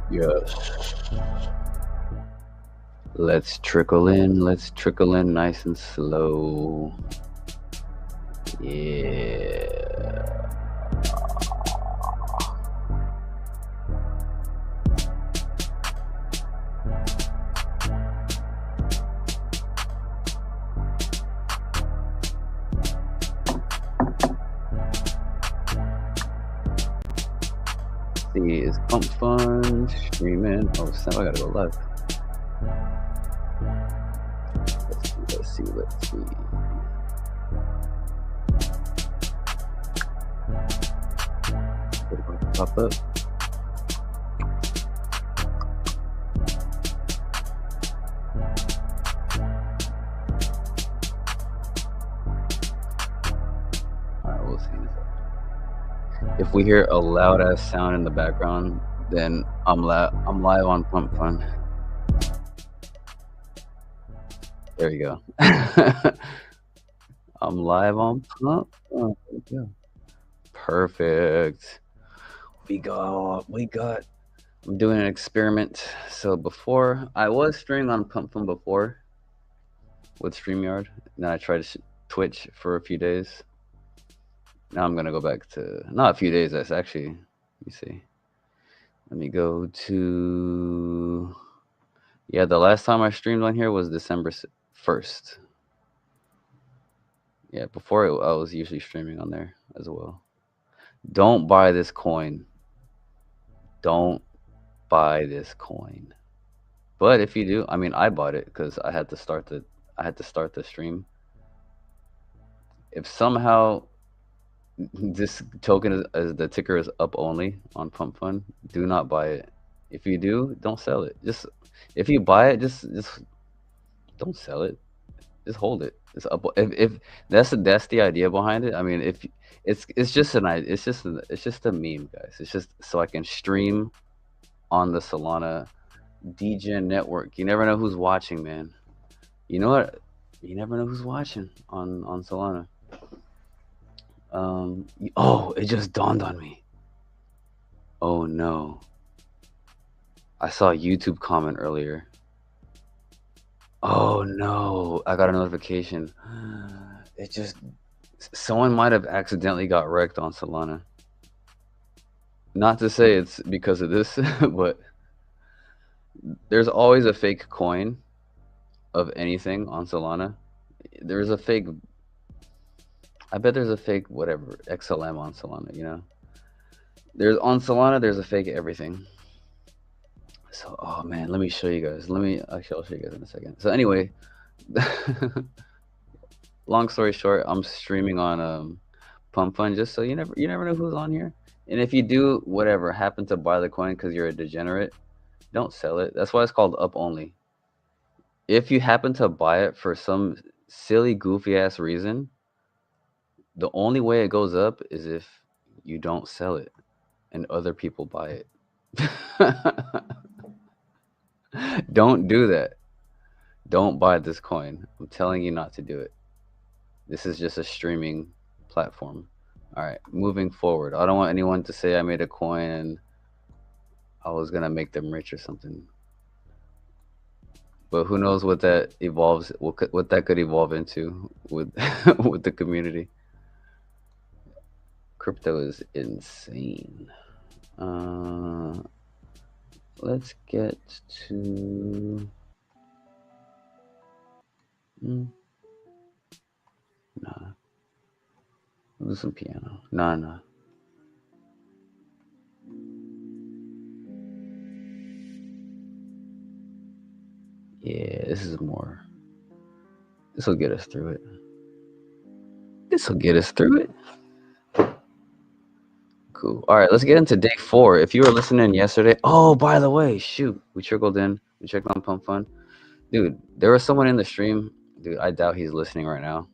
Yes. Let's trickle in. Let's trickle in nice and slow. Yeah. See, is Pump Fun streaming? Oh snap! I gotta go live. Let's see. Wait for it to pop up. Alright, we'll see. If we hear a loud ass sound in the background, then I'm live on Pump Fun. There you go. I'm live on Pump Fun. There you go. Perfect. We got. I'm doing an experiment. So before I was streaming on Pump Fun before with StreamYard. Then I tried Twitch for a few days. Now I'm gonna go back to not a few days. That's actually. Let me see. Let me go to. Yeah, the last time I streamed on here was December 1st. Yeah, before I was usually streaming on there as well. Don't buy this coin. Don't buy this coin. But if you do, I mean, I bought it because I had to start the stream. If somehow this token is the ticker is up only on Pump Fun, do not buy it. If you do, don't sell it. Just if you buy it, just don't sell it. Just hold it. It's up. If that's the idea behind it. I mean, if it's just an idea. It's just a meme, guys. It's just so I can stream on the Solana DGen network. You never know who's watching, man. You know what? You never know who's watching on Solana. Oh, it just dawned on me. Oh no. I saw a YouTube comment earlier. Oh no, I got a notification. It just someone might have accidentally got wrecked on Solana. Not to say it's because of this, but there's always a fake coin of anything on Solana. There's a fake. I bet there's a fake whatever XLM on Solana. You know, there's on Solana. There's a fake everything. So, oh man, let me show you guys. I'll show you guys in a second. So anyway, long story short, I'm streaming on Pump Fun just so you never know who's on here. And if you do whatever happen to buy the coin because you're a degenerate, don't sell it. That's why it's called up only. If you happen to buy it for some silly goofy ass reason, the only way it goes up is if you don't sell it and other people buy it. Don't do that. Don't buy this coin. I'm telling you not to do it. This is just a streaming platform. All right, moving forward. I don't want anyone to say I made a coin and I was gonna make them rich or something. But who knows what that evolves? What that could evolve into with with the community. Crypto is insane. Let's get to. Nah. We'll do some piano. Nah. Yeah, this is more. This will get us through it. Cool. All right, let's get into day 4. If you were listening yesterday, oh, by the way, shoot, we trickled in. We checked on Pump Fun. Dude, there was someone in the stream. Dude, I doubt he's listening right now.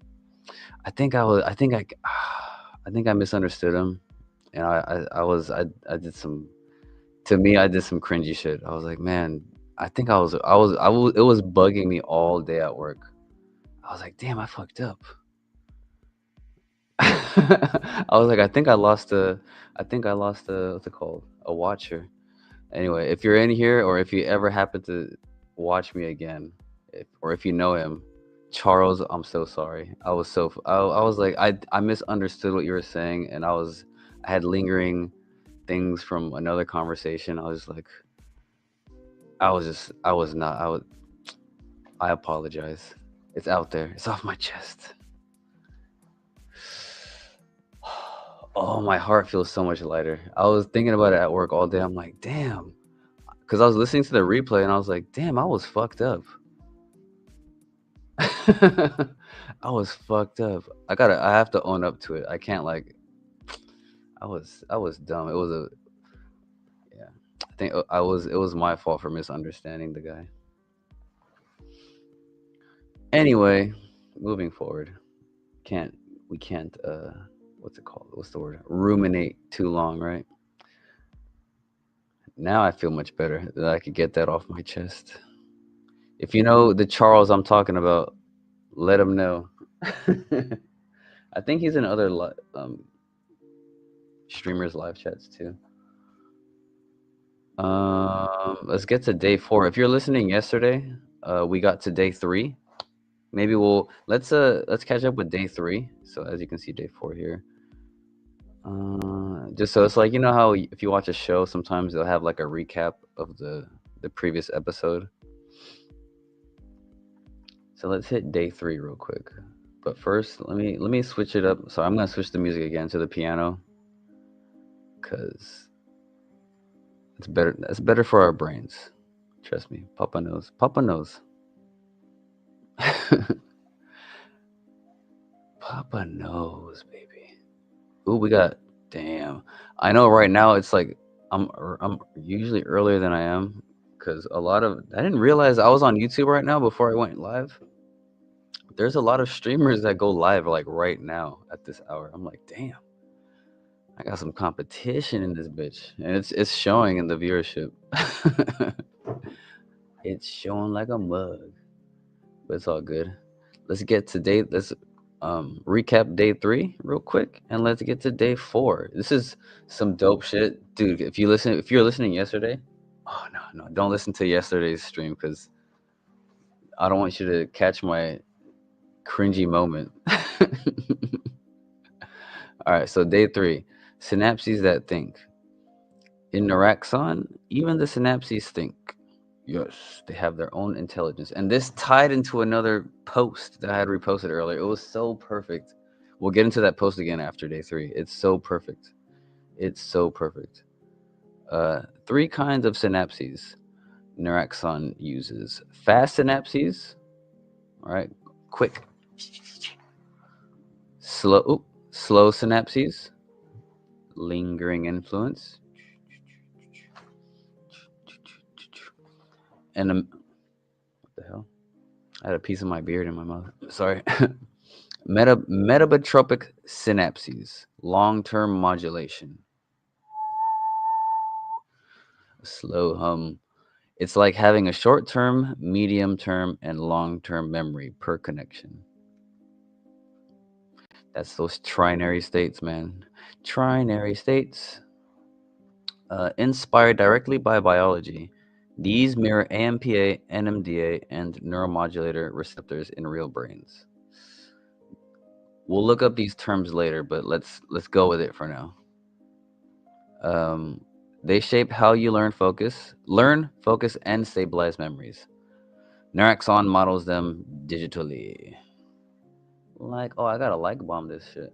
I think I misunderstood him, and I did some To me, I did some cringy shit. I was like, man, it was bugging me all day at work. I was like, damn, I fucked up. I was like, I think I lost a, what's it called? A watcher. Anyway, if you're in here or if you ever happen to watch me again, or if you know him, Charles, I'm so sorry. I was like, I misunderstood what you were saying, and I had lingering things from another conversation. I was like, I was not, I apologize. It's out there. It's off my chest. Oh, my heart feels so much lighter. I was thinking about it at work all day. I'm like, damn. Because I was listening to the replay and I was like, damn, I was fucked up. I was fucked up. I have to own up to it. I can't like, I was dumb. Yeah. I think it was my fault for misunderstanding the guy. Anyway, moving forward. Can't, we can't, what's it called? What's the word? Ruminate too long, right? Now I feel much better that I could get that off my chest. If you know the Charles I'm talking about, let him know. I think he's in other streamers live chats too. Let's get to day 4. If you're listening yesterday, we got to day 3. Maybe let's catch up with day 3. So as you can see, day 4 here. Just so it's like, you know how if you watch a show, sometimes they'll have like a recap of the previous episode. So let's hit day 3 real quick. But first, let me switch it up. So I'm gonna switch the music again to the piano, cause it's better. That's better for our brains. Trust me, Papa knows. Papa knows. Papa knows, baby. Ooh, we got. Damn. I know. Right now, it's like I'm usually earlier than I am, cause a lot of I didn't realize I was on YouTube right now before I went live. There's a lot of streamers that go live like right now at this hour. I'm like, damn. I got some competition in this bitch, and it's showing in the viewership. It's showing like a mug, but it's all good. Let's get to day. Let's recap day 3 real quick, and let's get to day 4. This is some dope shit, dude. If you're listening yesterday, oh no, don't listen to yesterday's stream because I don't want you to catch my cringy moment. All right, so day 3, synapses that think. In Neuraxon, even the synapses think. Yes, they have their own intelligence. And this tied into another post that I had reposted earlier. It was so perfect. We'll get into that post again after day 3. It's so perfect. It's so perfect. 3 kinds of synapses Neuraxon uses. Fast synapses, all right, quick. Slow synapses, lingering influence. And what the hell? I had a piece of my beard in my mouth. Sorry. Metabotropic synapses, long-term modulation. Slow hum. It's like having a short-term, medium-term, and long-term memory per connection. That's those trinary states, man. Trinary states. Inspired directly by biology. These mirror AMPA, NMDA, and neuromodulator receptors in real brains. We'll look up these terms later, but let's go with it for now. They shape how you learn, focus, and stabilize memories. Neuraxon models them digitally. Like, oh, I gotta like bomb this shit.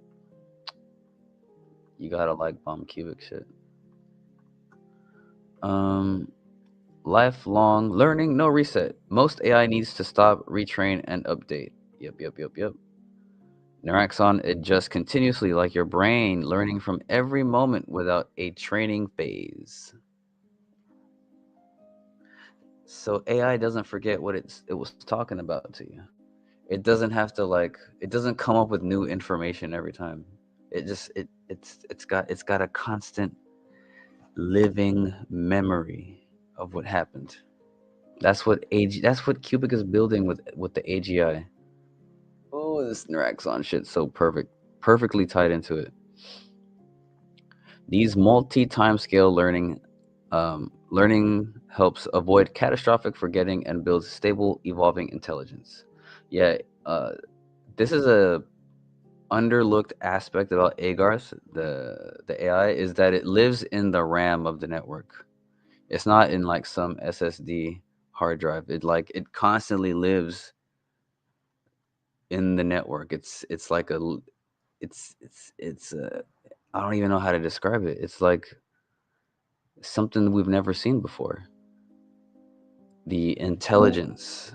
You gotta like bomb Qubic shit. Lifelong learning, no reset. Most AI needs to stop, retrain, and update. Yep. Neuraxon adjusts continuously like your brain, learning from every moment without a training phase. So AI doesn't forget what it was talking about to you. It doesn't have to it doesn't come up with new information every time. It's got a constant living memory of what happened. That's what Qubic is building with the AGI. Oh, this Neuraxon shit's so perfectly tied into it. These multi-timescale learning helps avoid catastrophic forgetting and builds stable, evolving intelligence. Yeah, this is a underlooked aspect about Agarth, the AI, is that it lives in the RAM of the network. It's not in like some SSD hard drive. It constantly lives in the network. It's like a it's I don't even know how to describe it. It's like something we've never seen before. The intelligence,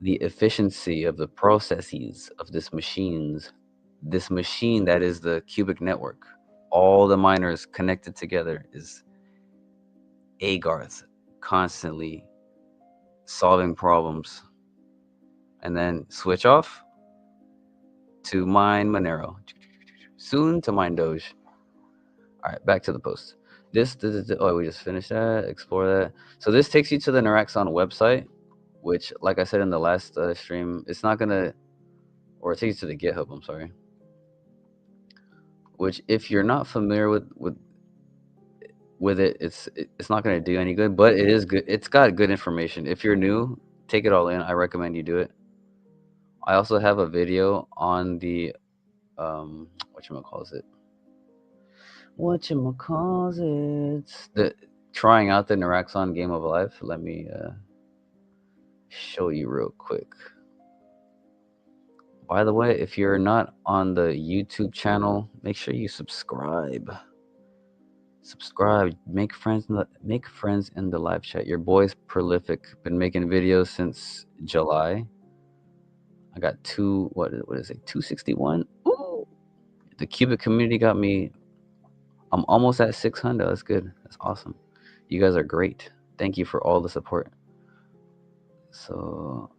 the efficiency of the processes of this machine that is the Qubic network, all the miners connected together, is Agarth constantly solving problems, and then switch off to mine Monero, soon to mine Doge. All right, back to the post. Oh, we just finished that. Explore that. So this takes you to the Neuraxon website, which, like I said in the last stream, it's not gonna, or it takes you to the GitHub. I'm sorry. Which, if you're not familiar with it, it's not gonna do any good. But it is good. It's got good information. If you're new, take it all in. I recommend you do it. I also have a video on the whatchamacallit. The trying out the Neuraxon Game of Life. Let me show you real quick. By the way, if you're not on the YouTube channel, make sure you subscribe. Make friends in the live chat. Your boy's prolific. Been making videos since July. I got what is it? 261. Ooh. The Qubic community got me. I'm almost at 600. That's good. That's awesome. You guys are great. Thank you for all the support. So,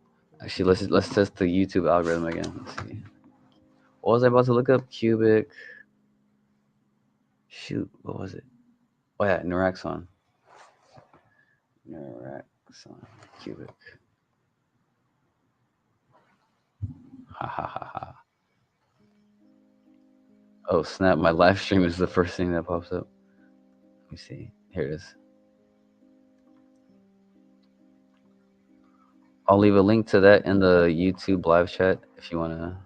actually, let's test the YouTube algorithm again. Let's see. What was I about to look up? Qubic. Shoot, what was it? Oh yeah, Neuraxon. Qubic. Ha ha ha ha. Oh snap! My live stream is the first thing that pops up. Let me see. Here it is. I'll leave a link to that in the YouTube live chat if you want to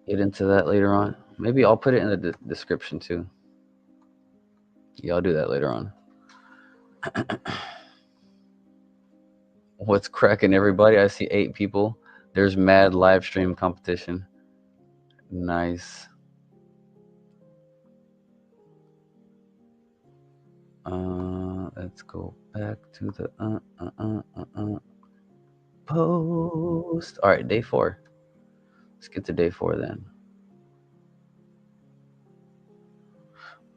get into that later on. Maybe I'll put it in the description too. Yeah, I'll do that later on. What's cracking, everybody? I see 8 people. There's mad live stream competition. Nice. Let's go back to the post. All right, day 4. Let's get to day 4 then.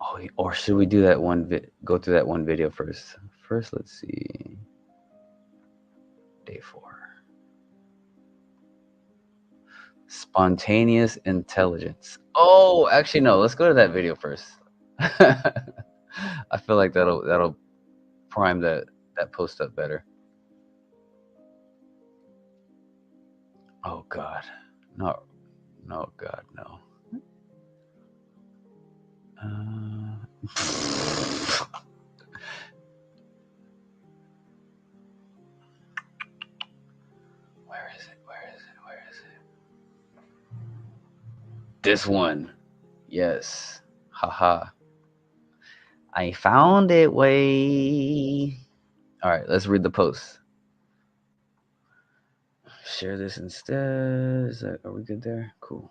Oh, or should we do that go through that one video first? First, let's see. Day 4. Spontaneous intelligence. Oh, actually no. Let's go to that video first. I feel like that'll prime that post up better. Oh God, no, God, no. Where is it? This one. Yes. Haha. I found it, way. All right, let's read the post. Share this instead. Are we good there? Cool.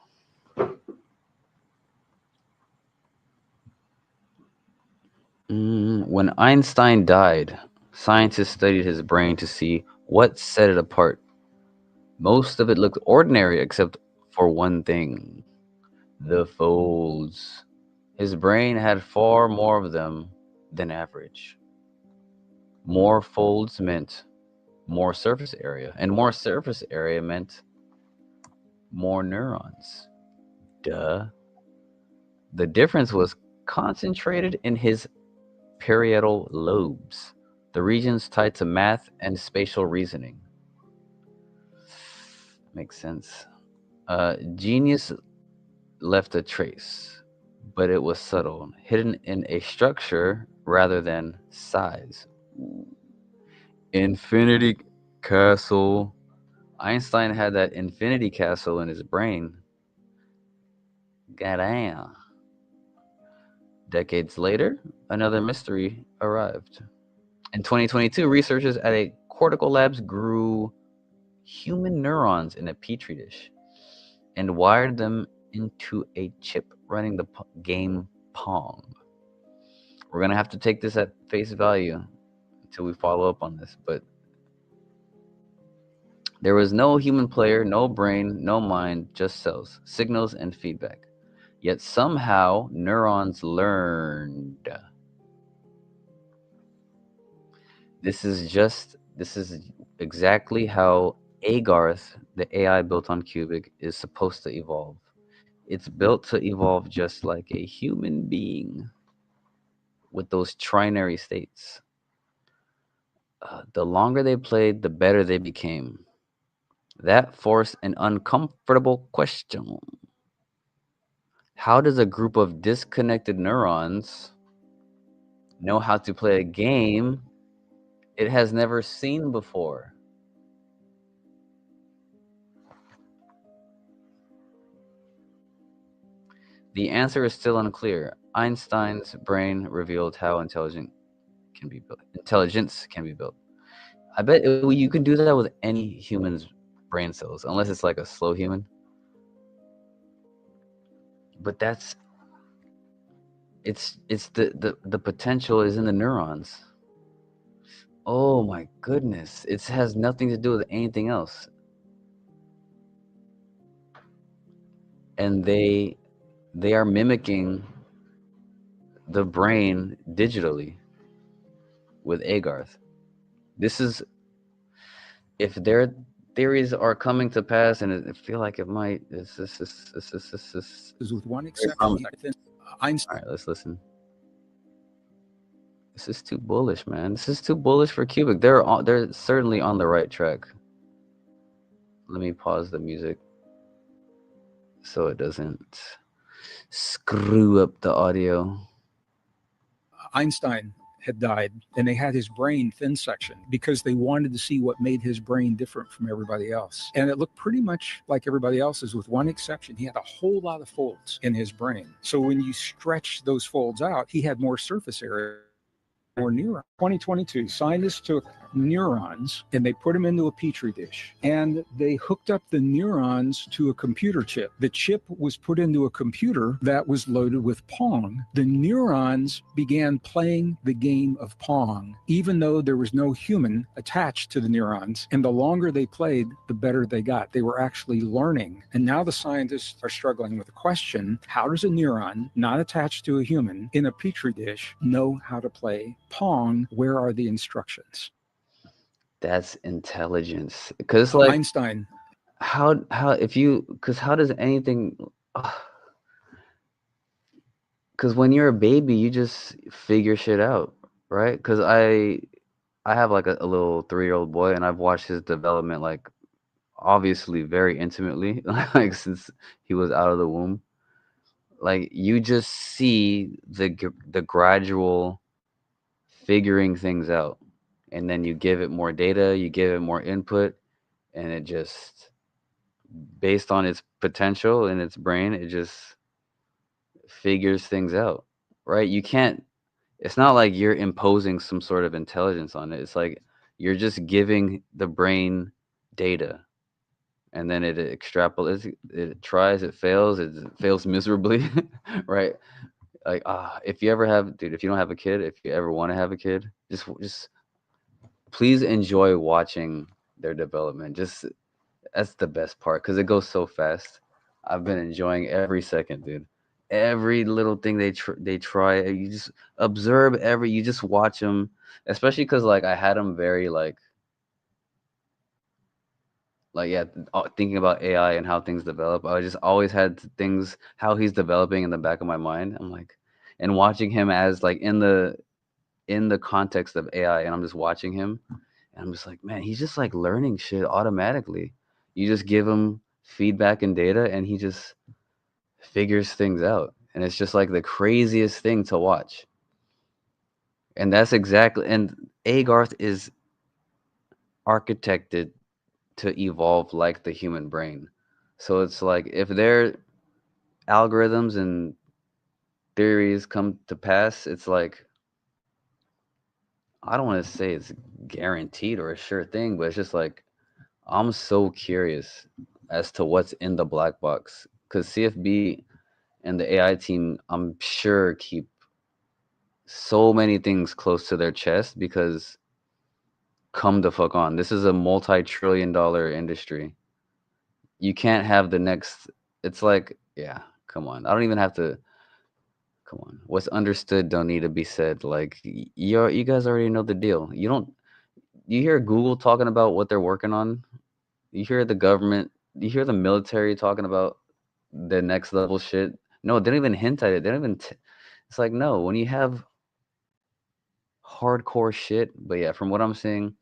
When Einstein died, scientists studied his brain to see what set it apart. Most of it looked ordinary except for one thing: the folds. His brain had far more of them than average. More folds meant more surface area, and more surface area meant more neurons. Duh. The difference was concentrated in his parietal lobes, the regions tied to math and spatial reasoning. Makes sense. Genius left a trace, but it was subtle, hidden in a structure rather than size. Infinity Castle. Einstein had that infinity castle in his brain. Goddamn. Decades later, another mystery arrived. In 2022, researchers at a Cortical Labs grew human neurons in a petri dish and wired them into a chip running the game Pong. We're going to have to take this at face value until we follow up on this, but there was no human player, no brain, no mind, just cells, signals, and feedback. Yet somehow neurons learned. This is exactly how Agarth, the AI built on Qubic, is supposed to evolve. It's built to evolve just like a human being with those trinary states. The longer they played, the better they became. That forced an uncomfortable question. How does a group of disconnected neurons know how to play a game it has never seen before? The answer is still unclear. Einstein's brain revealed how intelligence can be built. I bet you can do that with any human's brain cells, unless it's like a slow human. But it's the potential is in the neurons. Oh my goodness. It has nothing to do with anything else. And they are mimicking the brain digitally with Agarth. This is if their theories are coming to pass, and I feel like it might. With one Very exception, promising. All Einstein right, let's listen. This is too bullish, man. This is too bullish for Qubic. They're certainly on the right track. Let me pause the music so it doesn't screw up the audio. Einstein had died, and they had his brain thin section because they wanted to see what made his brain different from everybody else. And it looked pretty much like everybody else's, with one exception. He had a whole lot of folds in his brain. So when you stretch those folds out, he had more surface area, more neurons. 2022, scientists took neurons and they put them into a petri dish, and they hooked up the neurons to a computer chip. The chip was put into a computer that was loaded with Pong. The neurons began playing the game of Pong, even though there was no human attached to the neurons. And the longer they played, the better they got. They were actually learning. And now the scientists are struggling with the question: how does a neuron not attached to a human in a petri dish know how to play Pong? Where are the instructions? That's intelligence. Cause like Einstein. how if you cause how does anything? Cause when you're a baby, you just figure shit out, right? Cause I have like a little 3-year-old boy, and I've watched his development like obviously very intimately, like since he was out of the womb. Like you just see the gradual figuring things out, and then you give it more data, you give it more input, and it just based on its potential in its brain, it just figures things out, right? You can't. It's not like you're imposing some sort of intelligence on it. It's like you're just giving the brain data, and then it extrapolates. It tries, it fails miserably, right? Like if you ever have, dude, if you don't have a kid, if you ever want to have a kid, just please enjoy watching their development. Just that's the best part because it goes so fast. I've been enjoying every second, dude. Every little thing they try, you just observe you just watch them, especially because like I had them very like yeah, thinking about AI and how things develop. I just always had things how he's developing in the back of my mind. I'm like, and watching him as like in the context of AI, and I'm just watching him, and I'm just like, man, he's just like learning shit automatically. You just give him feedback and data, and he just figures things out, and it's just like the craziest thing to watch. And that's exactly, and Agarth is architected to evolve like the human brain. So it's like if their algorithms and theories come to pass, it's like I don't want to say it's guaranteed or a sure thing, but it's just like I'm so curious as to what's in the black box because CFB and the AI team, I'm sure, keep so many things close to their chest because come the fuck on, this is a multi-trillion-dollar industry. You can't have the next. It's like, yeah, come on. I don't even have to. Come on. What's understood don't need to be said. Like you guys already know the deal. You don't. You hear Google talking about what they're working on. You hear the government. You hear the military talking about the next level shit. No, they don't even hint at it. They don't even. It's like no. When you have hardcore shit, but yeah, from what I'm seeing,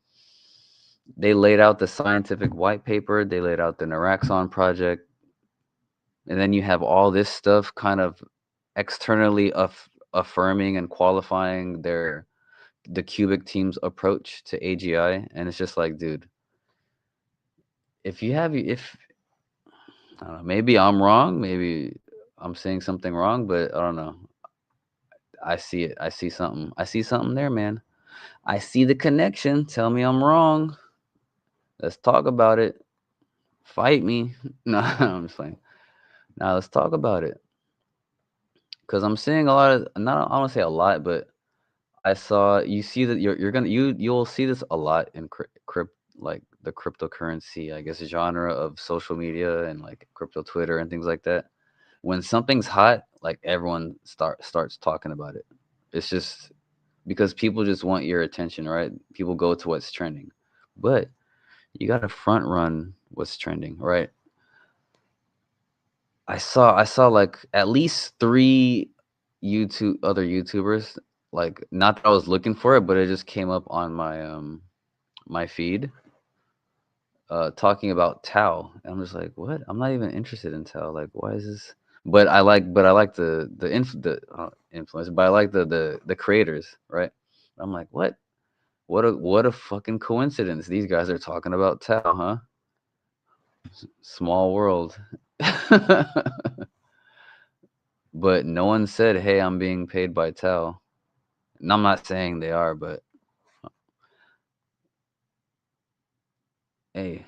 they laid out the scientific white paper. They laid out the Neuraxon project, and then you have all this stuff kind of externally affirming and qualifying the Qubic team's approach to AGI, and it's just like, dude, if I don't know, maybe I'm wrong, maybe I'm saying something wrong, but I don't know. I see it. I see something. I see something there, man. I see the connection. Tell me I'm wrong. Let's talk about it. Fight me. No, I'm just playing. Now let's talk about it. Cause I'm seeing a lot of not I don't wanna say a lot, but I saw you see that you're gonna you'll see this a lot in like the cryptocurrency, I guess, genre of social media and like crypto Twitter and things like that. When something's hot, like everyone starts talking about it. It's just because people just want your attention, right? People go to what's trending, but you got to front run what's trending, right? I saw like at least three other YouTubers. Like not that I was looking for it, but it just came up on my feed, talking about Tao. And I'm just like, what? I'm not even interested in Tao. Like, why is this? But I like the influence. But I like the creators, right? I'm like, what? What a fucking coincidence. These guys are talking about Tao, huh? Small world. But no one said, "Hey, I'm being paid by Tao." And I'm not saying they are, but hey,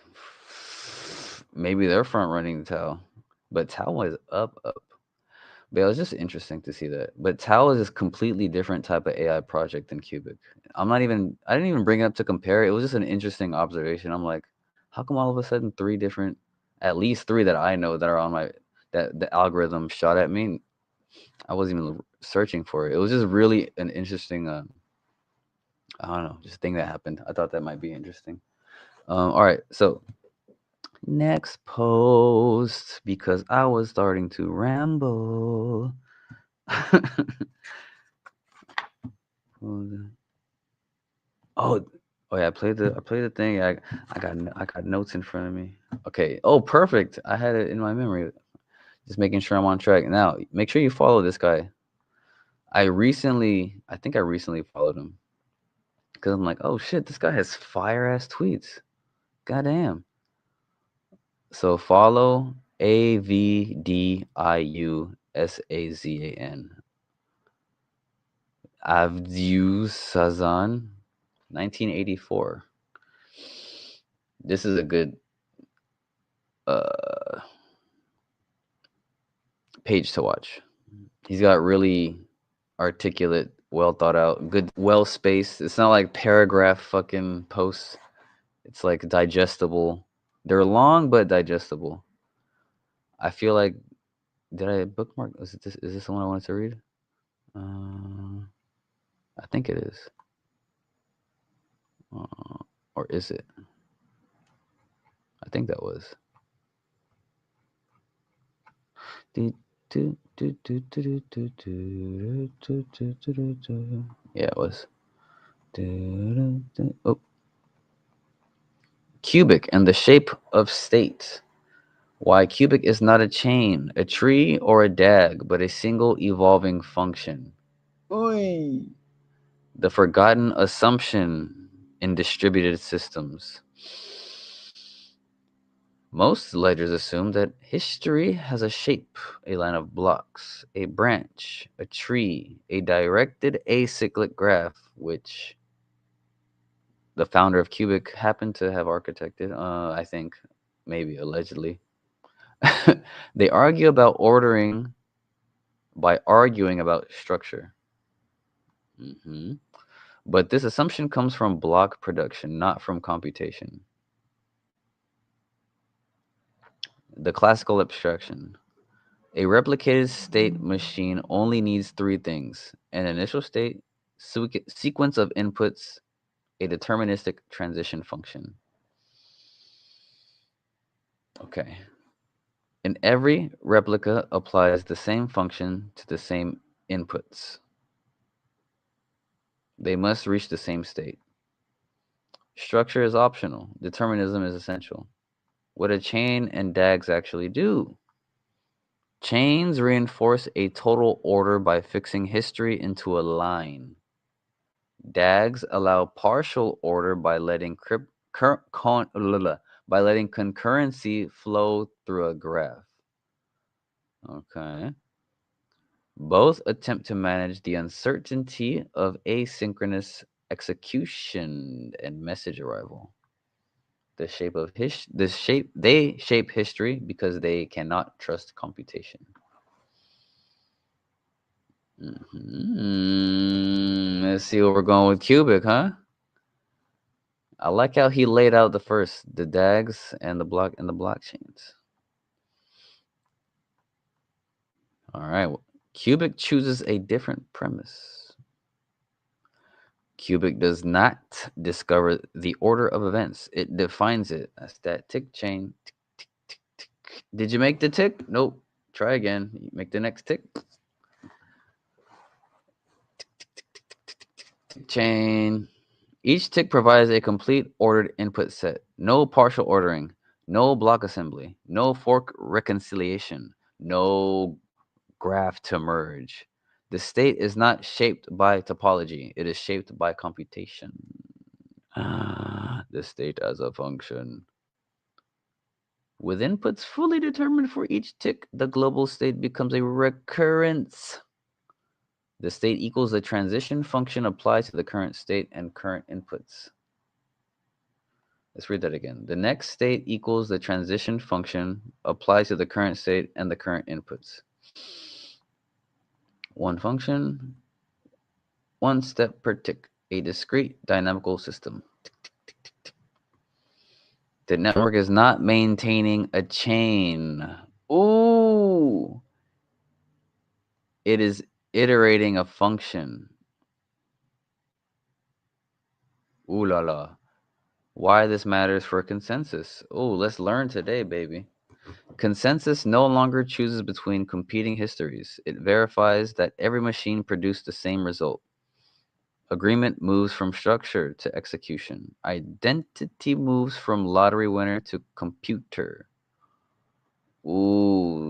maybe they're front running Tao. But Tao was up. But it was just interesting to see that. But Tao is a completely different type of AI project than Cubic. I didn't even bring it up to compare. It was just an interesting observation. I'm like, how come all of a sudden at least three that I know that are on that the algorithm shot at me? I wasn't even searching for it. It was just really an interesting, I don't know, just thing that happened. I thought that might be interesting. All right, so next post because I was starting to ramble. Oh, oh yeah, I played the thing. I got notes in front of me. Okay. Oh, perfect. I had it in my memory. Just making sure I'm on track. Now, make sure you follow this guy. I think I recently followed him because I'm like, oh shit, this guy has fire ass tweets. Goddamn. So follow AVDIUSAZAN. Avdiu Sazan, 1984. This is a good uh page to watch. He's got really articulate, well thought out, good, well spaced. It's not like paragraph fucking posts. It's like digestible. They're long but digestible. I feel like did I bookmark? Is this the one I wanted to read? Uh, I think it is. Or is it? I think that was. Yeah, it was. Oh, cubic and the shape of state. Why cubic is not a chain, a tree, or a DAG, but a single evolving function. Oy. The forgotten assumption in distributed systems. Most ledgers assume that history has a shape, a line of blocks, a branch, a tree, a directed acyclic graph, which the founder of Qubic happened to have architected, I think, maybe allegedly. They argue about ordering by arguing about structure. hmm But this assumption comes from block production, not from computation. The classical abstraction. A replicated state machine only needs three things: an initial state, sequence of inputs, a deterministic transition function. Okay. In every replica applies the same function to the same inputs. They must reach the same state. Structure is optional. Determinism is essential. What a chain and DAGs actually do. Chains reinforce a total order by fixing history into a line. DAGs allow partial order by letting by letting concurrency flow through a graph. Okay. Both attempt to manage the uncertainty of asynchronous execution and message arrival. They shape history because they cannot trust computation. Let's see where we're going with Qubic, huh? I like how he laid out the DAGs and the blockchains. All right, Qubic chooses a different premise. Qubic does not discover the order of events; it defines it. That's that tick chain. Tick, tick, tick, tick. Did you make the tick? Nope. Try again. Make the next tick. Tick chain. Each tick provides a complete ordered input set. No partial ordering, no block assembly, no fork reconciliation, no graph to merge. The state is not shaped by topology, it is shaped by computation. The state as a function. With inputs fully determined for each tick, the global state becomes a recurrence. The state equals the transition function applied to the current state and current inputs. Let's read that again. The next state equals the transition function applied to the current state and the current inputs. One function, one step per tick, a discrete dynamical system. Tick, tick, tick, tick, tick. The network is not maintaining a chain. Ooh. It is iterating a function. Ooh la la. Why this matters for consensus. Ooh, let's learn today, baby. Consensus no longer chooses between competing histories. It verifies that every machine produced the same result. Agreement moves from structure to execution. Identity moves from lottery winner to computer. Ooh.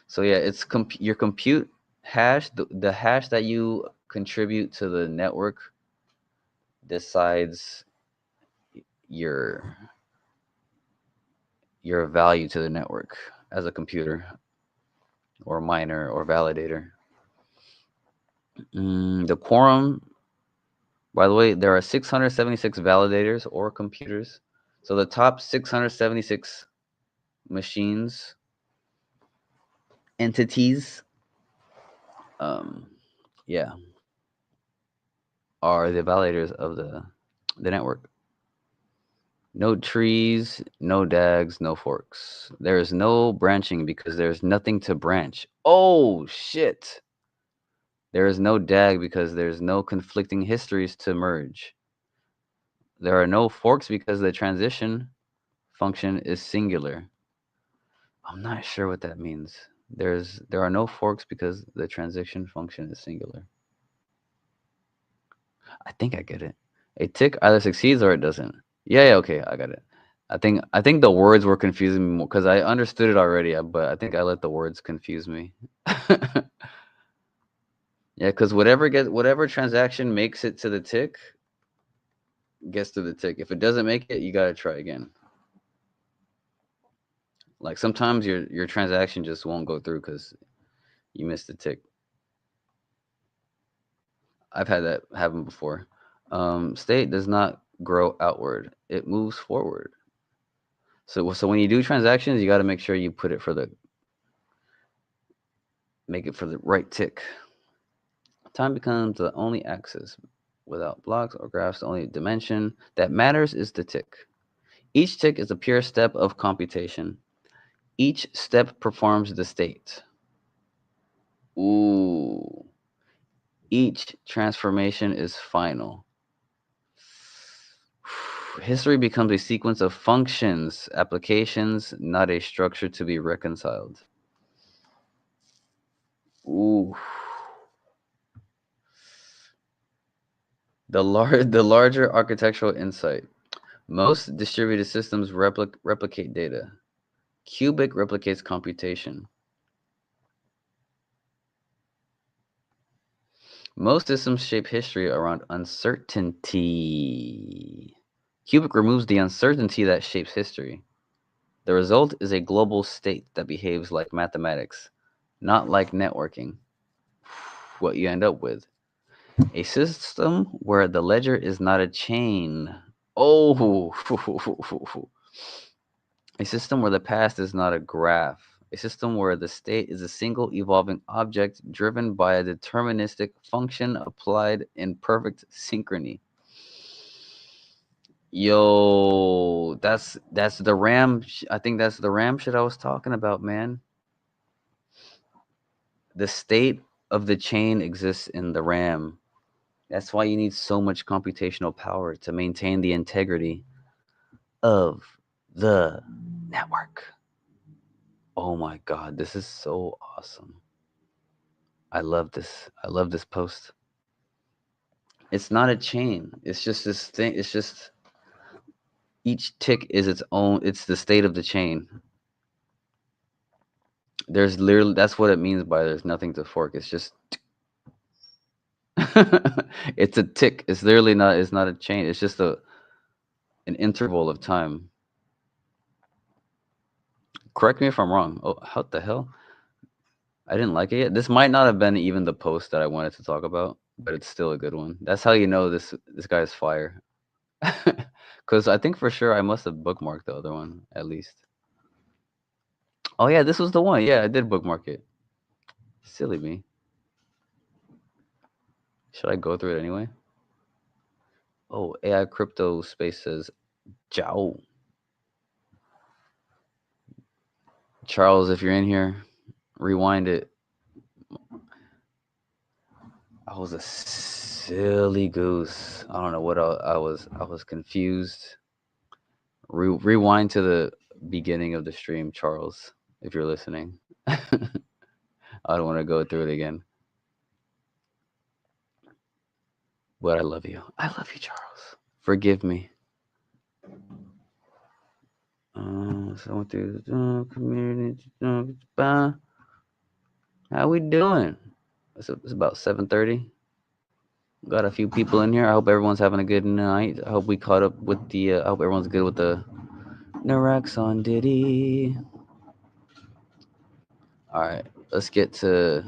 So yeah, it's your compute hash, the hash that you contribute to the network decides your your value to the network as a computer or miner or validator. The quorum, by the way, there are 676 validators or computers. So the top 676 machines, entities, um, yeah, are the validators of the network. No trees, no DAGs, no forks. There is no branching because there's nothing to branch. Oh, shit. There is no DAG because there's no conflicting histories to merge. There are no forks because the transition function is singular. I'm not sure what that means. There are no forks because the transition function is singular. I think I get it. A tick either succeeds or it doesn't. Yeah, yeah, okay, I got it. I think the words were confusing me more because I understood it already, but I think I let the words confuse me. Yeah, because whatever transaction makes it to the tick gets to the tick. If it doesn't make it, you gotta try again. Like sometimes your transaction just won't go through because you missed the tick. I've had that happen before. State does not grow outward; it moves forward. So when you do transactions, you got to make sure you put it for the make it for the right tick. Time becomes the only axis. Without blocks or graphs, the only dimension that matters is the tick. Each tick is a pure step of computation. Each step performs the state. Ooh. Each transformation is final. History becomes a sequence of functions, applications, not a structure to be reconciled. Ooh. The larger architectural insight. Most distributed systems replicate data. Qubic replicates computation. Most systems shape history around uncertainty. Qubic removes the uncertainty that shapes history. The result is a global state that behaves like mathematics, not like networking. What you end up with a system where the ledger is not a chain. Oh, a system where the past is not a graph. A system where the state is a single evolving object driven by a deterministic function applied in perfect synchrony. Yo, that's the RAM. I think that's the RAM shit I was talking about, man. The state of the chain exists in the RAM. That's why you need so much computational power to maintain the integrity of the network. Oh my God, this is so awesome. I love this. I love this post. It's not a chain. It's just this thing. It's just each tick is its own. It's the state of the chain. There's literally that's what it means by there's nothing to fork. It's just it's a tick. It's literally not. It's not a chain. It's just an interval of time. Correct me if I'm wrong. Oh, how the hell? I didn't like it yet. This might not have been even the post that I wanted to talk about, but it's still a good one. That's how you know this guy is fire. Because I think for sure I must have bookmarked the other one at least. Oh yeah, this was the one. Yeah, I did bookmark it. Silly me. Should I go through it anyway? Oh, AI crypto space says Ciao. Charles, if you're in here, rewind it. I was a silly goose. I don't know what I was. I was confused. Rewind to the beginning of the stream, Charles, if you're listening. I don't want to go through it again. But I love you. I love you, Charles. Forgive me. So I went through the community. How we doing? It's about 7:30. Got a few people in here. I hope everyone's having a good night. I hope we caught up with the. I hope everyone's good with the Neuraxon Diddy. All right, let's get to.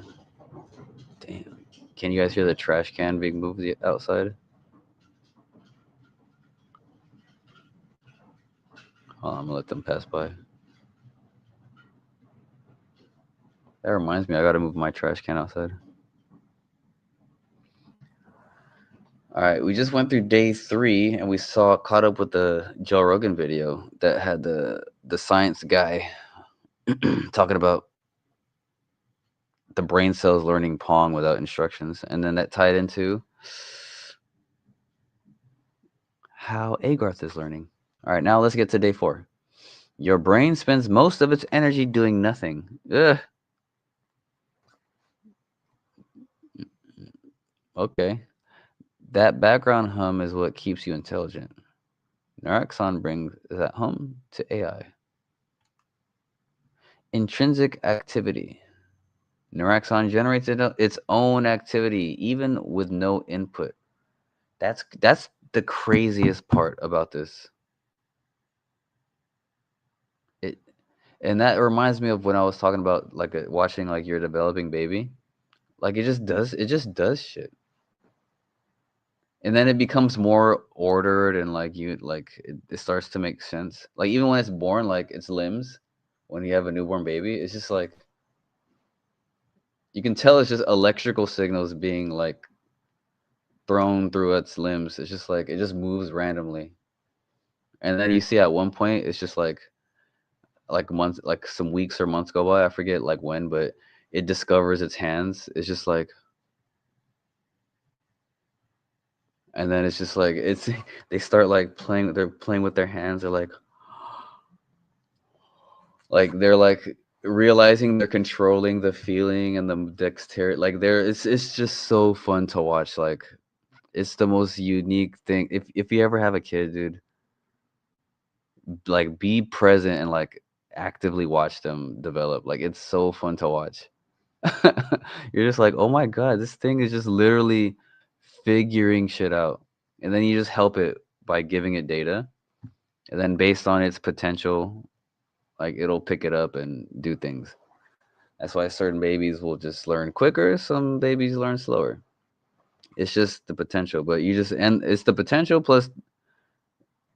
Damn, can you guys hear the trash can being moved outside? Hold on, I'm gonna let them pass by. That reminds me, I gotta move my trash can outside. All right, we just went through day 3 and we caught up with the Joe Rogan video that had the science guy talking about the brain cells learning Pong without instructions, and then that tied into how Agarth is learning. All right, now let's get to day 4. Your brain spends most of its energy doing nothing. Ugh. Okay. That background hum is what keeps you intelligent. Neuraxon brings that hum to AI. Intrinsic activity. Neuraxon generates its own activity even with no input. That's the craziest part about this. It and that reminds me of when I was talking about like watching like your developing baby. Like it just does shit. And then it becomes more ordered and like it starts to make sense. Like even when it's born, like its limbs, when you have a newborn baby, it's just like you can tell it's just electrical signals being like thrown through its limbs. It's just like it just moves randomly. And then you see at one point it's just like months, like some weeks or months go by, I forget like when, but it discovers its hands. It's just like, and then it's just like it's they start like playing, they're playing with their hands. They're like they're like realizing they're controlling the feeling and the dexterity. Like it's just so fun to watch. Like it's the most unique thing. If you ever have a kid, dude, like be present and like actively watch them develop. Like it's so fun to watch. You're just like, oh my god, this thing is just literally figuring shit out. And then you just help it by giving it data. And then based on its potential, like it'll pick it up and do things. That's why certain babies will just learn quicker, some babies learn slower. It's just the potential, but you just and it's the potential plus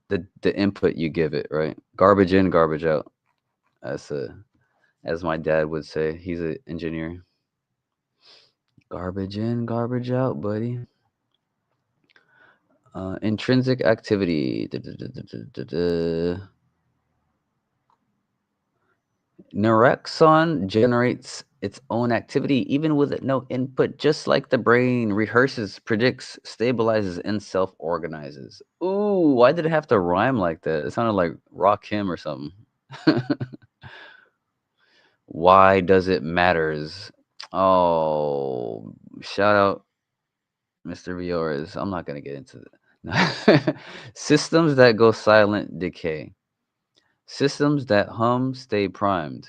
the input you give it, right? Garbage in, garbage out. That's as my dad would say. He's an engineer. Garbage in, garbage out, buddy. Intrinsic activity. Neuraxon generates its own activity even with no input, just like the brain rehearses, predicts, stabilizes, and self organizes. Ooh, why did it have to rhyme like that? It sounded like Rock Him or something. Why does it matters? Oh, shout out Mr. Viores. I'm not going to get into that. Systems that go silent decay. Systems that hum stay primed.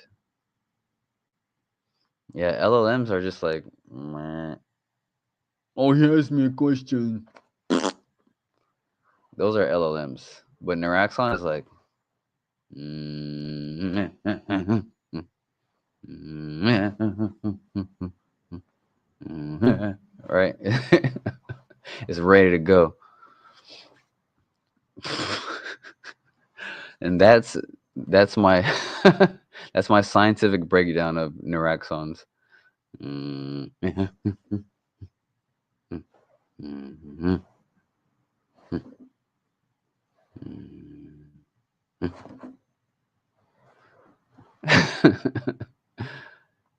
Yeah, LLMs are just like, "Meh." Oh, he asked me a question. Those are LLMs. But Neuraxon is like, right? It's ready to go. And that's my that's my scientific breakdown of Neuraxons.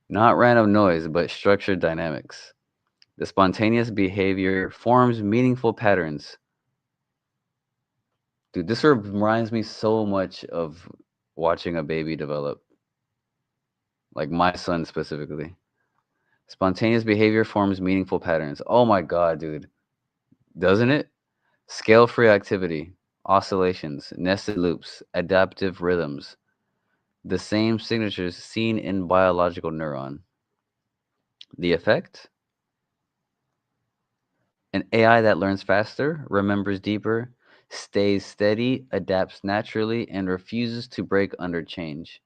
Not random noise, but structured dynamics. The spontaneous behavior forms meaningful patterns. Dude, this reminds me so much of watching a baby develop, like my son specifically. Spontaneous behavior forms meaningful patterns. Oh my God, dude. Doesn't it? Scale free activity, oscillations, nested loops, adaptive rhythms. The same signatures seen in biological neuron. The effect? An AI that learns faster, remembers deeper, stays steady, adapts naturally, and refuses to break under change.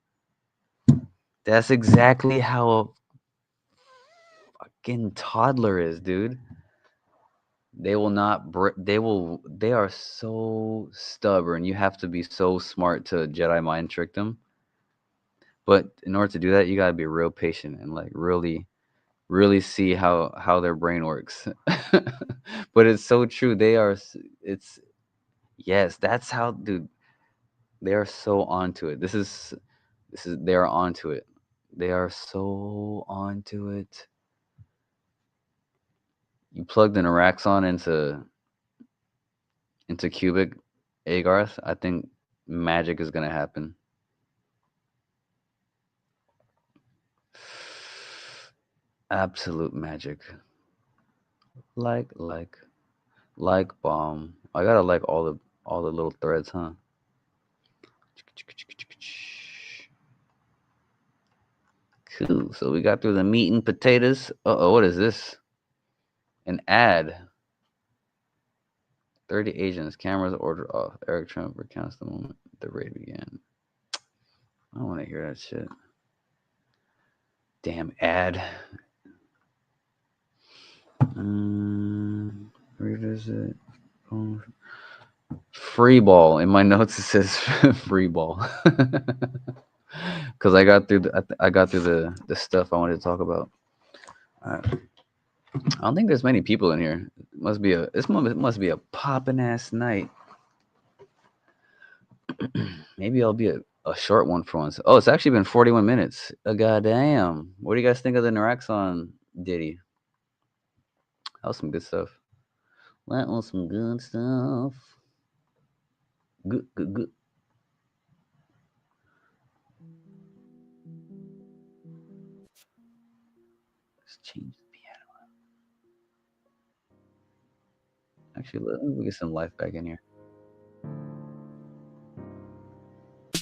That's exactly how a fucking toddler is, dude. They will not they are so stubborn. You have to be so smart to Jedi mind trick them. But in order to do that, you got to be real patient and like really see how their brain works. But it's so true. It's yes, that's how, dude. They are so onto it. This is they are onto it. They are so onto it. You plugged an Araxon into Qubic Agarth, I think magic is gonna happen. Absolute magic. Like, like, like bomb. I gotta like all the little threads, huh? Cool. So we got through the meat and potatoes. Uh-oh, what is this? An ad. 30 agents, cameras ordered off. Eric Trump recounts the moment the raid began. I don't want to hear that shit. Damn ad. Revisit. Free ball. In my notes it says free ball. Because I got through the stuff I wanted to talk about. I don't think there's many people in here. It must be a poppin' ass night. Maybe I'll be a short one for once. Oh, it's actually been 41 minutes. Goddamn. What do you guys think of the Neuraxon ditty? That was some good stuff. That was some good stuff. Good, good, good. Let's change the piano. Actually, let me get some life back in here.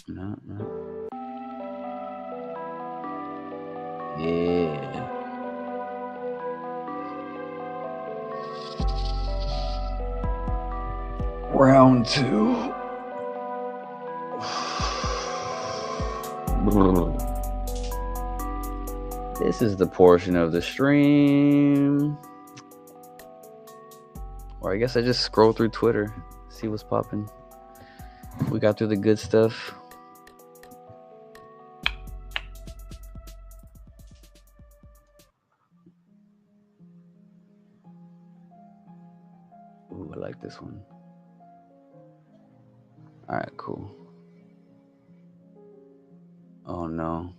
No, no. Yeah. Round two. This is the portion of the stream. Or I guess I just scroll through Twitter, see what's popping. We got through the good stuff. Ooh, I like this one. All right, cool. Oh no.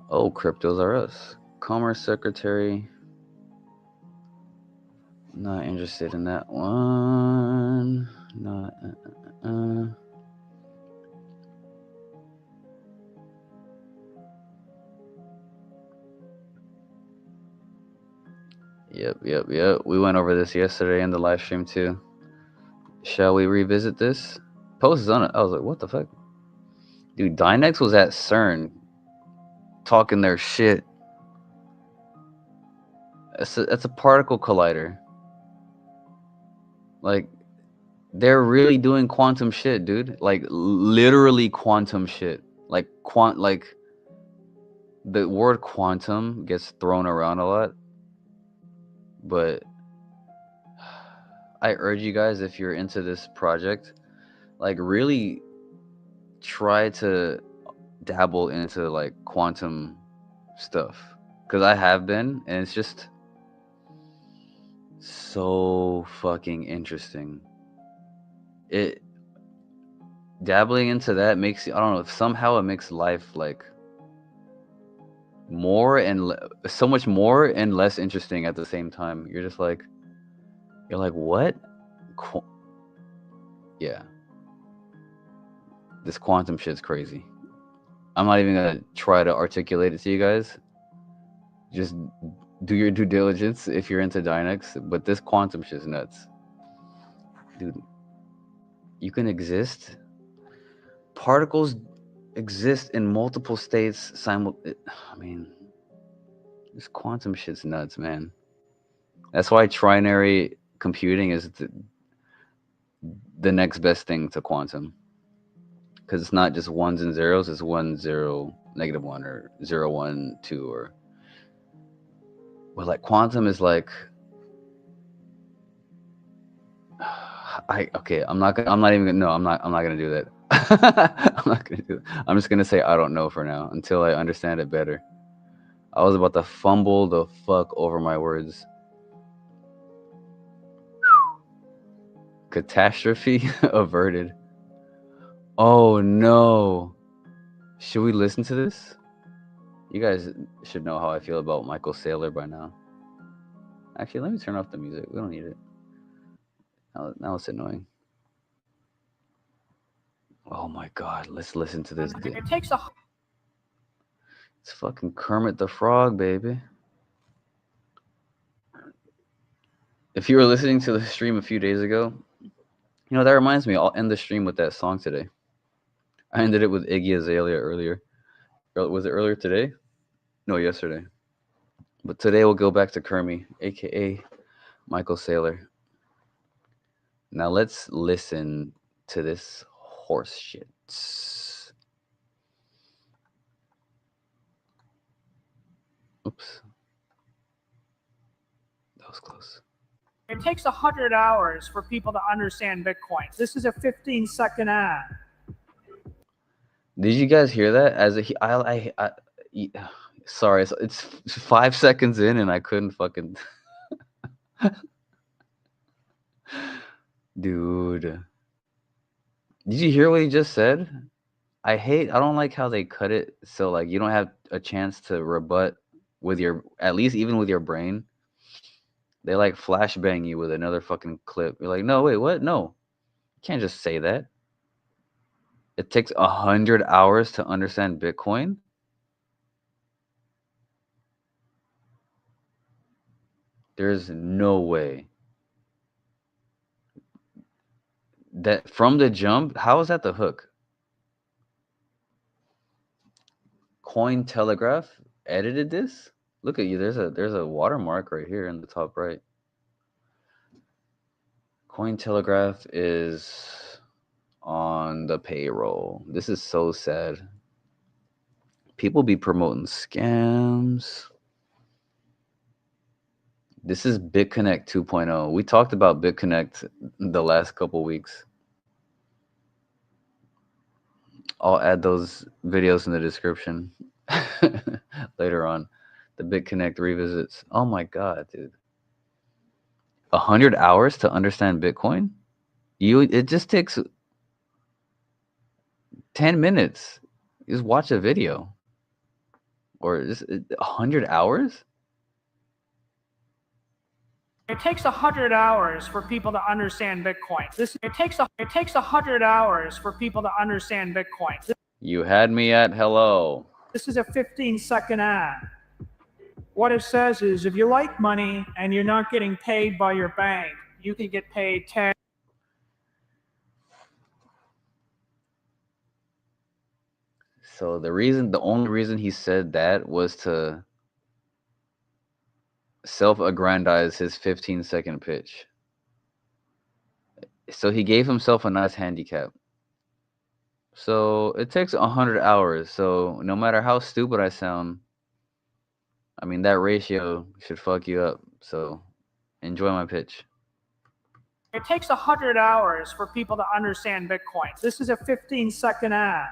Oh, cryptos are us. Commerce Secretary. Not interested in that one. Not. Yep. We went over this yesterday in the live stream too. Shall we revisit this? Post is on it. I was like, what the fuck? Dude, Dynex was at CERN talking their shit. It's a particle collider. Like, they're really doing quantum shit, dude. Like, literally quantum shit. Like, the word quantum gets thrown around a lot. But I urge you guys, if you're into this project, like, really try to dabble into, like, quantum stuff. Because I have been, and it's just so fucking interesting. It dabbling into that makes, I don't know, somehow it makes life like more and so much more and less interesting at the same time. You're like, what? Yeah, this quantum shit's crazy. I'm not even gonna try to articulate it to you guys. Just do your due diligence if you're into Dynex. But this quantum shit's nuts, dude. You can exist. Particles exist in multiple states I mean, this quantum shit's nuts, man. That's why trinary computing is the next best thing to quantum, because it's not just ones and zeros. It's 1 0 -1 or 0 1 2 or. Well, like quantum is like. I'm not gonna. I'm not even gonna. No, I'm not. I'm not gonna do that. I'm not gonna do that. I'm just gonna say I don't know for now until I understand it better. I was about to fumble the fuck over my words. Catastrophe averted. Oh no. Should we listen to this? You guys should know how I feel about Michael Saylor by now. Actually, let me turn off the music. We don't need it. Now it's annoying. Oh my god, let's listen to this. It takes a It's fucking Kermit the Frog, baby. If you were listening to the stream a few days ago, you know, that reminds me, I'll end the stream with that song today. I ended it with Iggy Azalea earlier. Was it earlier today? No, yesterday. But today we'll go back to Kermit, aka Michael Saylor. Now let's listen to this horse shit. Oops. That was close. It takes 100 hours for people to understand Bitcoin. This is a 15-second ad. Did you guys hear that? Sorry, it's 5 seconds in and I couldn't fucking. Dude. Did you hear what he just said? I don't like how they cut it so like you don't have a chance to rebut with your, at least even with your brain. They like flashbang you with another fucking clip. You're like, no, wait, what? No, you can't just say that. It takes 100 hours to understand Bitcoin. There's no way. That from the jump, how is that the hook? Cointelegraph edited this? Look at you. There's a watermark right here in the top right. Cointelegraph is on the payroll. This is so sad. People be promoting scams. This is BitConnect 2.0. We talked about BitConnect the last couple weeks. I'll add those videos in the description later on. The BitConnect revisits. Oh my God, dude. 100 hours to understand Bitcoin? It just takes 10 minutes. You just watch a video. Or just 100 hours? It takes 100 hours for people to understand Bitcoin. It takes 100 hours for people to understand Bitcoin. You had me at hello. This is a 15-second ad. What it says is, if you like money and you're not getting paid by your bank, you can get paid 10. So the only reason he said that was to self-aggrandize his 15-second pitch. So he gave himself a nice handicap. So it takes 100 hours. So no matter how stupid I sound, I mean, that ratio should fuck you up. So enjoy my pitch. It takes 100 hours for people to understand Bitcoin. This is a 15-second ad.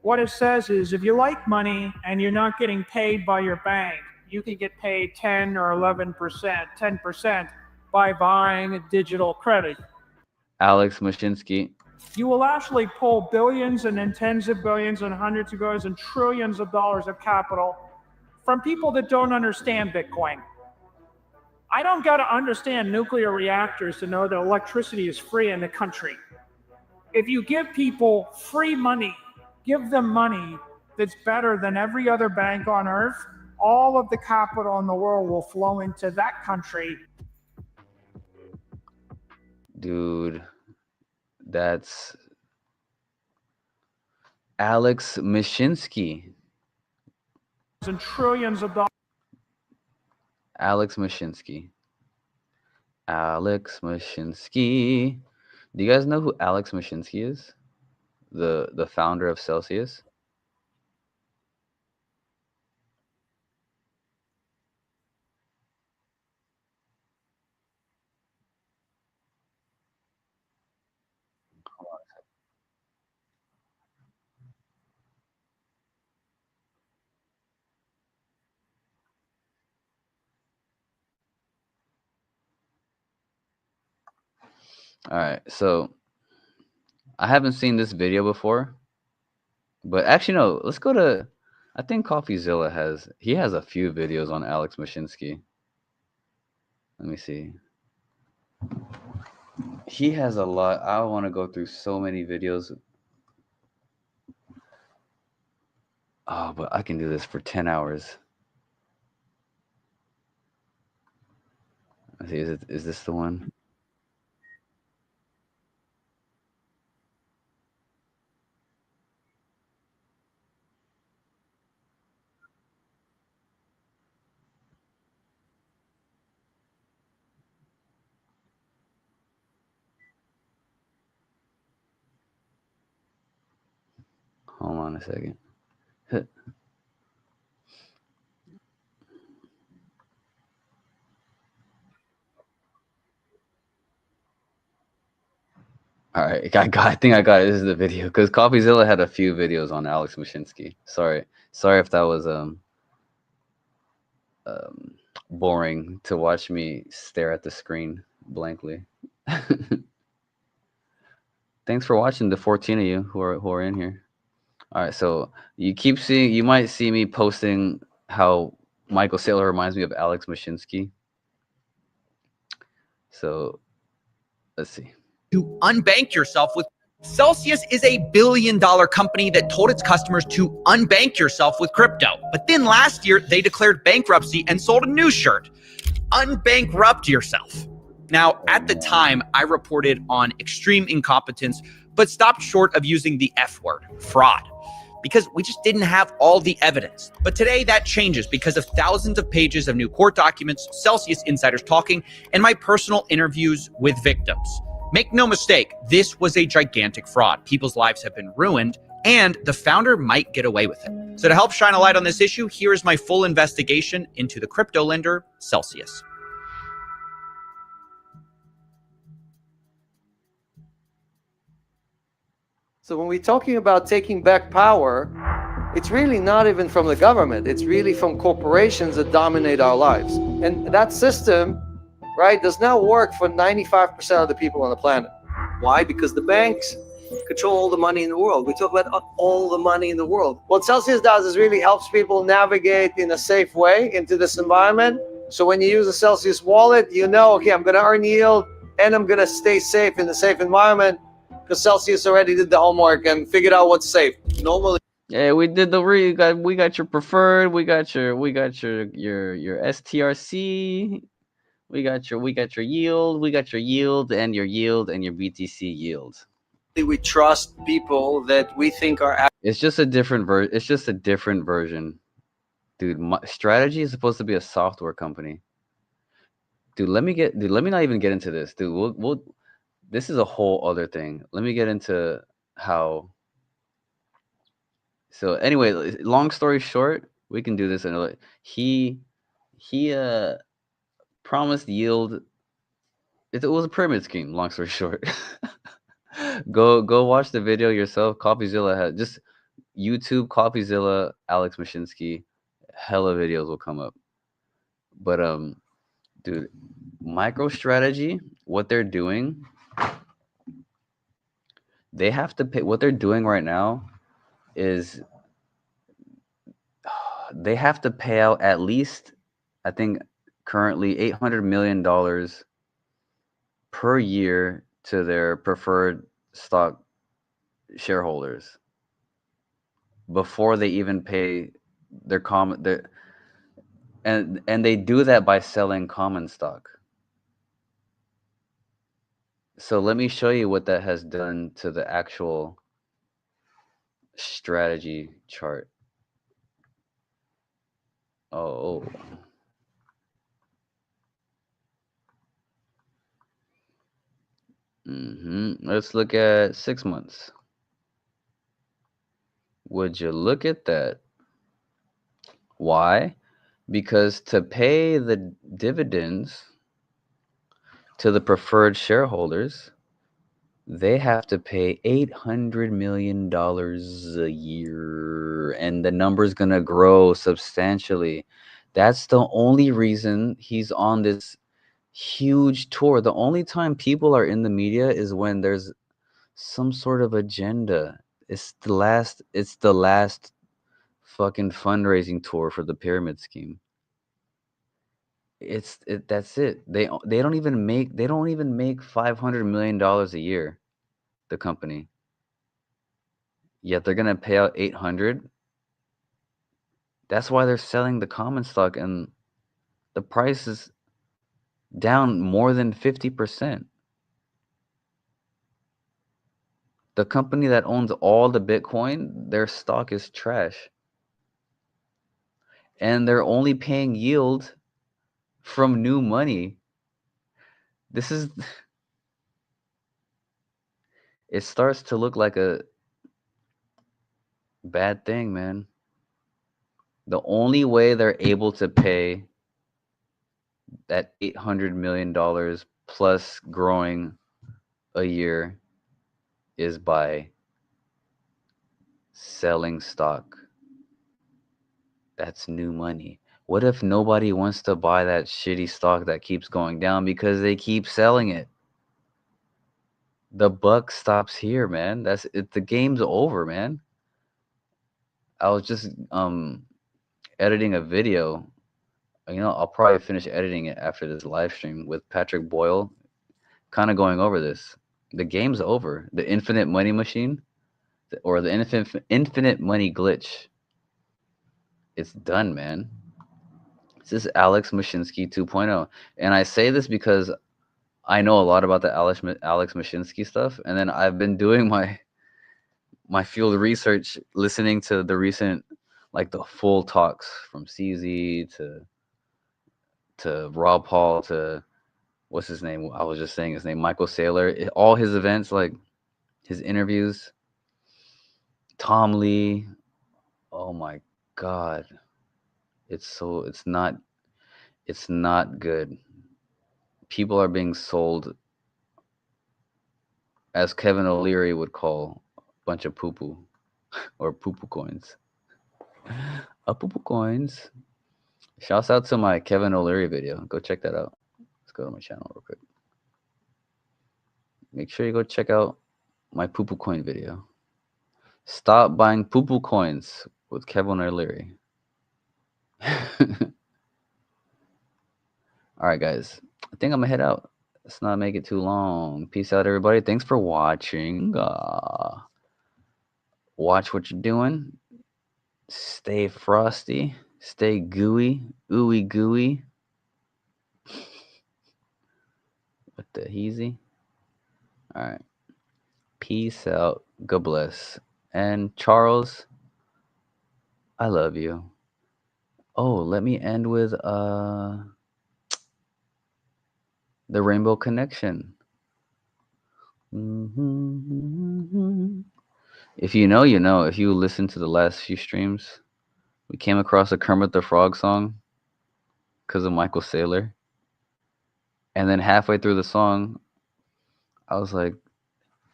What it says is, if you like money and you're not getting paid by your bank, you can get paid 10 or 11%, 10% by buying digital credit. Alex Mashinsky. You will actually pull billions and then tens of billions and hundreds of billions and trillions of dollars of capital from people that don't understand Bitcoin. I don't got to understand nuclear reactors to know that electricity is free in the country. If you give people free money, give them money that's better than every other bank on earth, all of the capital in the world will flow into that country. Dude, that's Alex Mashinsky. And trillions of dollars. Alex Mashinsky. Alex Mashinsky. Do you guys know who Alex Mashinsky is? The founder of Celsius? All right, so I haven't seen this video before, but actually no. Let's go to. I think CoffeeZilla has a few videos on Alex Mashinsky. Let me see. He has a lot. I want to go through so many videos. Oh, but I can do this for 10 hours. Let's see, is this the one? Hold on a second. All right, I think I got it. This is the video because CopyZilla had a few videos on Alex Mashinsky. Sorry if that was um, boring to watch me stare at the screen blankly. Thanks for watching, the 14 of you who are in here. All right, so you might see me posting how Michael Saylor reminds me of Alex Mashinsky. So let's see. To unbank yourself with Celsius is a billion-dollar company that told its customers to unbank yourself with crypto. But then last year, they declared bankruptcy and sold a new shirt, Unbankrupt Yourself. Now, at the time, I reported on extreme incompetence, but stopped short of using the F word, fraud, because we just didn't have all the evidence. But today that changes because of thousands of pages of new court documents, Celsius insiders talking, and my personal interviews with victims. Make no mistake, this was a gigantic fraud. People's lives have been ruined, and the founder might get away with it. So to help shine a light on this issue, here is my full investigation into the crypto lender, Celsius. So when we're talking about taking back power, it's really not even from the government. It's really from corporations that dominate our lives. And that system, right, does not work for 95% of the people on the planet. Why? Because the banks control all the money in the world. We talk about all the money in the world. What Celsius does is really helps people navigate in a safe way into this environment. So when you use a Celsius wallet, you know, okay, I'm going to earn yield and I'm going to stay safe in a safe environment because Celsius already did the homework and figured out what's safe. Normally, yeah, we did we got your preferred, we got your STRC, we got your yield, we got your yield and your BTC yield. we trust people that we think are. It's just a different version, dude. Strategy is supposed to be a software company, dude. Let me not even get into this, dude. We'll this is a whole other thing. Let me get into how. So anyway, long story short, we can do this. And he promised yield. It was a pyramid scheme. Long story short, go watch the video yourself. CopyZilla had just YouTube CopyZilla Alex Mashinsky. Hella videos will come up. But dude, MicroStrategy, what they're doing, they have to pay. What they're doing right now is they have to pay out at least, I think currently $800 million per year to their preferred stock shareholders before they even pay their and they do that by selling common stock. So let me show you what that has done to the actual strategy chart. Oh. Let's look at 6 months. Would you look at that? Why? Because to pay the dividends to the preferred shareholders, they have to pay $800 million a year, and the number's going to grow substantially. That's the only reason he's on this huge tour. The only time people are in the media is when there's some sort of agenda. It's the last fucking fundraising tour for the pyramid scheme. That's it. They don't even make $500 million a year, the company. Yet they're gonna pay out 800. That's why they're selling the common stock, and the price is down more than 50%. The company that owns all the Bitcoin, their stock is trash. And they're only paying yield from new money. This is it starts to look like a bad thing, man. The only way they're able to pay that $800 million plus growing a year is by selling stock. That's new money. What if nobody wants to buy that shitty stock that keeps going down because they keep selling it? The buck stops here, man. That's it. The game's over, man. I was just editing a video. I'll probably finish editing it after this live stream with Patrick Boyle, kind of going over this. The game's over. The infinite money machine, or the infinite money glitch. It's done, man. This is Alex Mashinsky 2.0. And I say this because I know a lot about the Alex Mashinsky stuff, and then I've been doing my field research, listening to the recent, like the full talks from CZ to Rob Paul to what's his name? I was just saying his name, Michael Saylor. All his events, like his interviews, Tom Lee. Oh my God, it's not good. People are being sold, as Kevin O'Leary would call, a bunch of poo-poo or poo-poo coins. Poo-poo coins. Shouts out to my Kevin O'Leary video. Go check that out. Let's go to my channel real quick. Make sure you go check out my poo-poo coin video. Stop buying poo-poo coins with Kevin O'Leary. All right, guys. I think I'm gonna head out. Let's not make it too long. Peace out, everybody. Thanks for watching. Watch what you're doing. Stay frosty. Stay gooey. Ooey gooey. What the heezy? All right. Peace out. God bless. And Charles, I love you. Oh, let me end with the Rainbow Connection. If you know, you know. If you listen to the last few streams, we came across a Kermit the Frog song because of Michael Saylor. And then halfway through the song, I was like,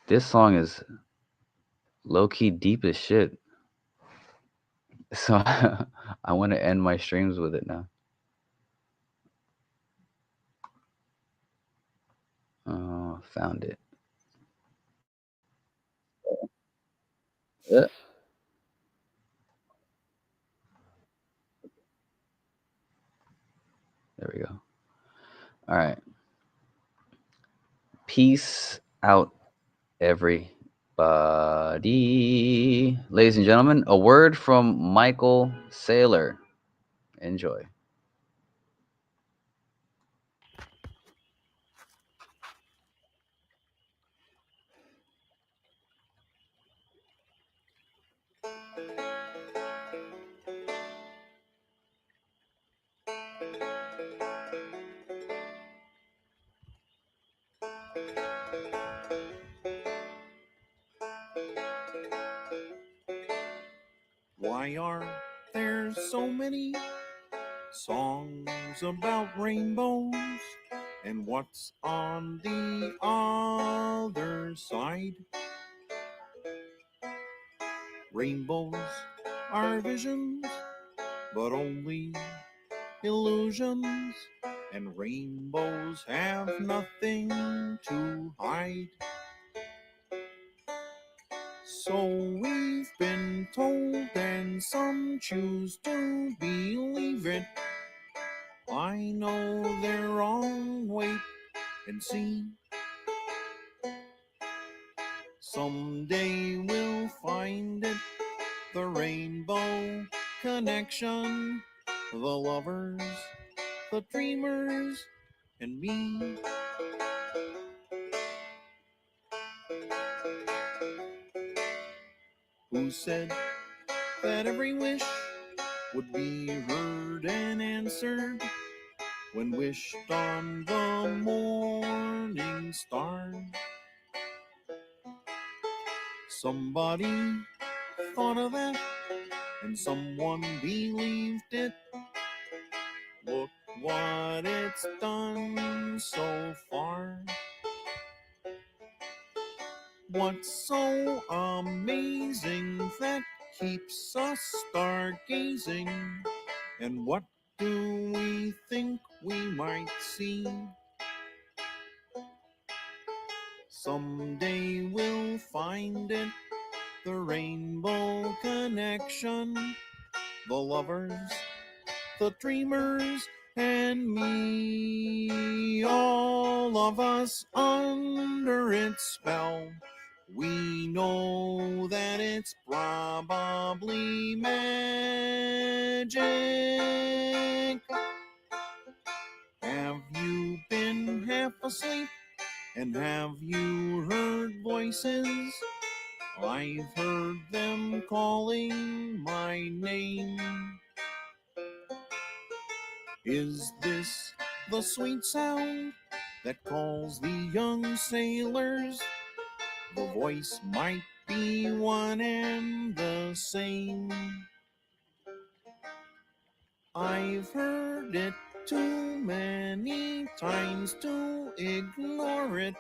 this song is low-key deep as shit. So I want to end my streams with it now. Oh, found it. Yeah. There we go. All right. Peace out, everybody. Ladies and gentlemen, a word from Michael Saylor. Enjoy. Why are there so many songs about rainbows? And what's on the other side? Rainbows are visions, but only illusions. And rainbows have nothing to hide. So we've been told, and some choose to believe it. I know they're wrong, wait and see. Someday we'll find it, the rainbow connection. The lovers, the dreamers, and me. Who said that every wish would be heard and answered when wished on the morning star? Somebody thought of that, and someone believed it. Look what it's done so far. What's so amazing that keeps us stargazing? And what do we think we might see? Someday we'll find it, the rainbow connection, the lovers, the dreamers, and me. All of us under its spell. We know that it's probably magic. Have you been half asleep? And have you heard voices? I've heard them calling my name. Is this the sweet sound that calls the young sailors? The voice might be one and the same. I've heard it too many times to ignore it.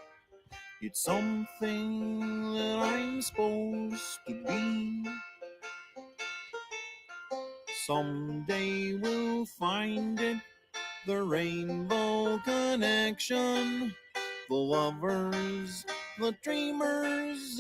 It's something that I'm supposed to be. Someday we'll find it, the rainbow connection, the lovers, the dreamers,